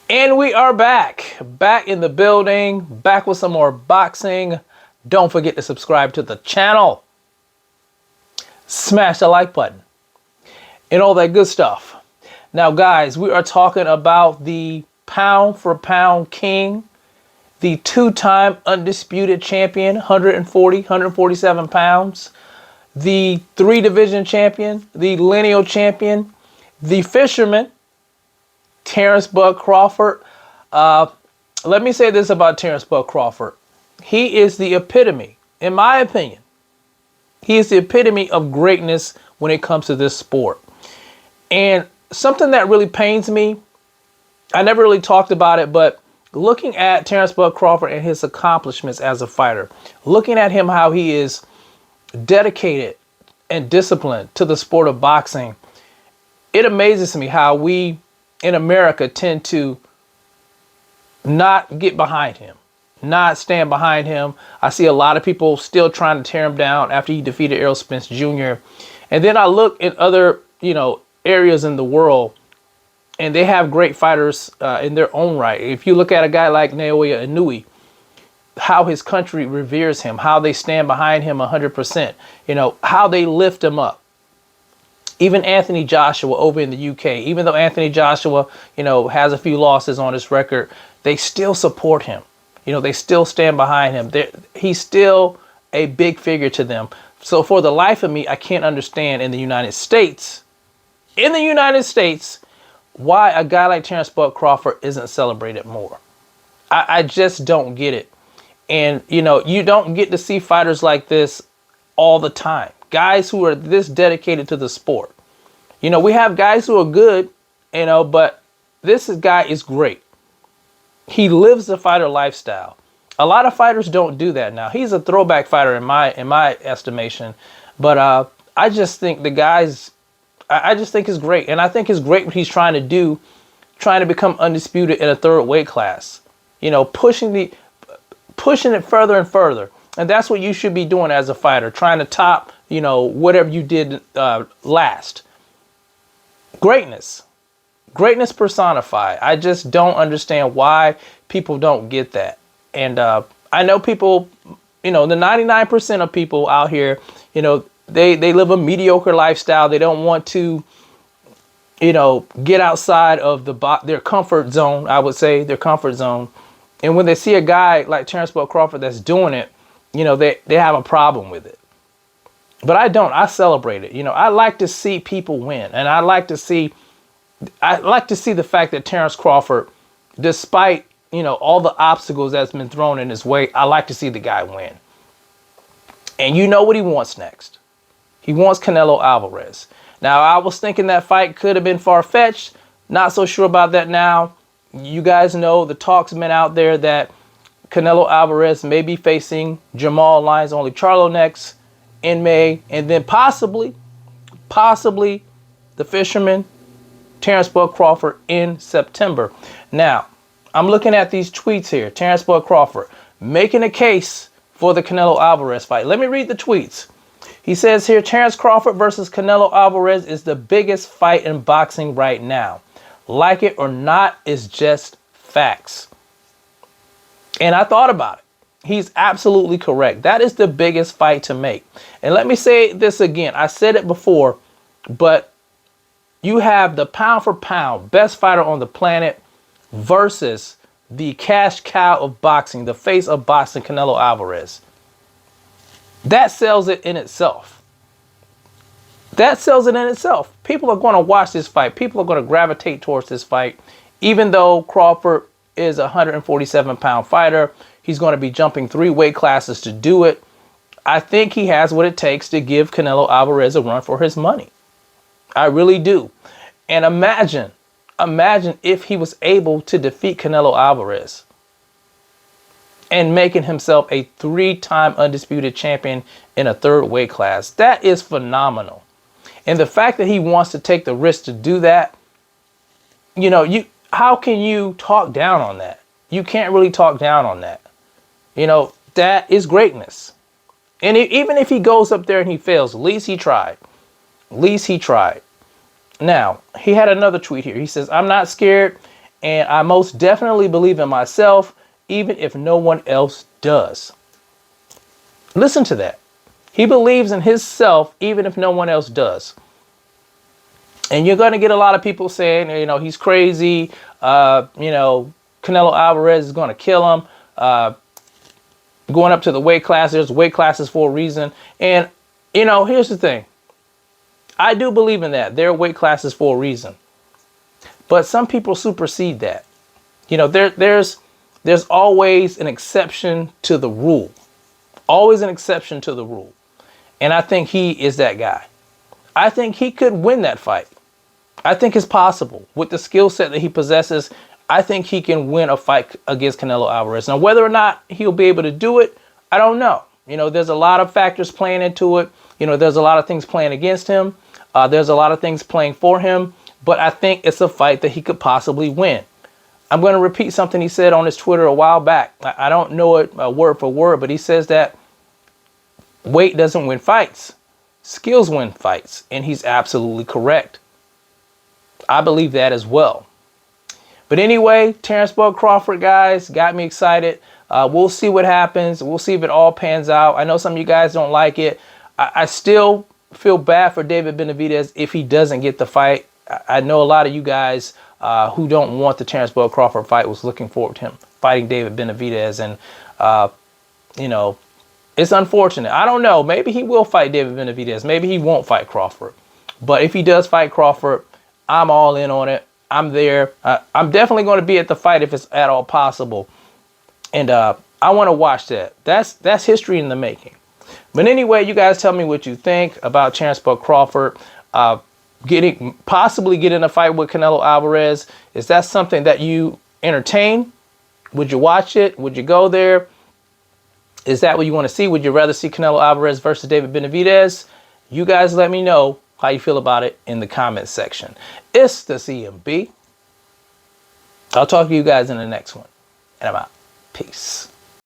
And we are back in the building, back with some more boxing. Don't forget to subscribe to the channel. Smash the like button and all that good stuff. Now, guys, we are talking about the pound for pound king, the two-time undisputed champion, 147 pounds, the three-division champion, the lineal champion, the fisherman, Terence Crawford. Let me say this about Terence Crawford. He is the epitome, in my opinion. He is the epitome of greatness when it comes to this sport. And something that really pains me, I never really talked about it, but looking at Terence Crawford and his accomplishments as a fighter, looking at him, how he is dedicated and disciplined to the sport of boxing, it amazes me how we in America tend to not get behind him, not stand behind him. I see a lot of people still trying to tear him down after he defeated Errol Spence Jr. And then I look in other, areas in the world, and they have great fighters in their own right. If you look at a guy like Naoya Inoue, how his country reveres him, how they stand behind him 100%, how they lift him up. Even Anthony Joshua over in the UK, even though Anthony Joshua, has a few losses on his record, they still support him. They still stand behind him. He's still a big figure to them. So for the life of me, I can't understand in the United States, why a guy like Terence Crawford isn't celebrated more. I just don't get it. And, you don't get to see fighters like this all the time. Guys who are this dedicated to the sport. We have guys who are good, but this guy is great. He lives the fighter lifestyle. A lot of fighters don't do that now. He's a throwback fighter in my estimation. But I just think I just think it's great. And I think it's great what he's trying to do, trying to become undisputed in a third weight class. Pushing it further and further. And that's what you should be doing as a fighter, trying to top, whatever you did last. Greatness personified. I just don't understand why people don't get that. And I know people, the 99% of people out here, they live a mediocre lifestyle. They don't want to, get outside of their comfort zone. I would say their comfort zone. And when they see a guy like Terence Crawford that's doing it, they have a problem with it. But I don't. I celebrate it. I like to see people win. And I like to see the fact that Terence Crawford, despite, all the obstacles that's been thrown in his way, I like to see the guy win. And you know what he wants next. He wants Canelo Alvarez. Now, I was thinking that fight could have been far-fetched. Not so sure about that now. You guys know the talk's been out there that Canelo Alvarez may be facing Jamal Lyons Only Charlo next in May. And then possibly the fisherman, Terence Crawford, in September. Now, I'm looking at these tweets here. Terence Crawford making a case for the Canelo Alvarez fight. Let me read the tweets. He says here, Terence Crawford versus Canelo Alvarez is the biggest fight in boxing right now. Like it or not, is just facts. And I thought about it. He's absolutely correct. That is the biggest fight to make. And let me say this again. I said it before, but you have the pound for pound best fighter on the planet versus the cash cow of boxing, the face of boxing, Canelo Alvarez. That sells it in itself. People are going to watch this fight. People are going to gravitate towards this fight. Even though Crawford is a 147-pound fighter, he's going to be jumping 3 weight classes to do it. I think he has what it takes to give Canelo Alvarez a run for his money. I really do. And imagine if he was able to defeat Canelo Alvarez and making himself a 3-time undisputed champion in a third weight class. That is phenomenal. And the fact that he wants to take the risk to do that, how can you talk down on that? You can't really talk down on that. That is greatness. And even if he goes up there and he fails, at least he tried. Now, he had another tweet here. He says, I'm not scared And I most definitely believe in myself, even if no one else does. Listen to that. He believes in himself, even if no one else does. And you're going to get a lot of people saying, you know, he's crazy. You know, Canelo Alvarez is going to kill him. Going up to the weight class, there's weight classes for a reason. And, you know, here's the thing. I do believe in that. There are weight classes for a reason. But some people supersede that. You know, there's always an exception to the rule. Always an exception to the rule. And I think he is that guy. I think he could win that fight. I think it's possible. With the skill set that he possesses, I think he can win a fight against Canelo Alvarez. Now, whether or not he'll be able to do it, I don't know. You know, there's a lot of factors playing into it. You know, there's a lot of things playing against him. There's a lot of things playing for him. But I think it's a fight that he could possibly win. I'm going to repeat something he said on his Twitter a while back. I don't know it word for word, but he says that weight doesn't win fights. Skills win fights. And he's absolutely correct. I believe that as well. But anyway, Terence Bud Crawford, guys, got me excited. We'll see what happens. We'll see if it all pans out. I know some of you guys don't like it. I still feel bad for David Benavidez if he doesn't get the fight. I know a lot of you guys who don't want the Terence Bud Crawford fight was looking forward to him fighting David Benavidez. And, you know, it's unfortunate. I don't know. Maybe he will fight David Benavidez. Maybe he won't fight Crawford. But if he does fight Crawford, I'm all in on it. I'm there. I'm definitely going to be at the fight if it's at all possible. And I want to watch that. That's history in the making. But anyway, you guys tell me what you think about Terence Bud Crawford possibly getting a fight with Canelo Alvarez. Is that something that you entertain? Would you watch it? Would you go there? Is that what you want to see? Would you rather see Canelo Alvarez versus David Benavidez? You guys let me know how you feel about it in the comments section. It's the CMB. I'll talk to you guys in the next one. And I'm out. Peace.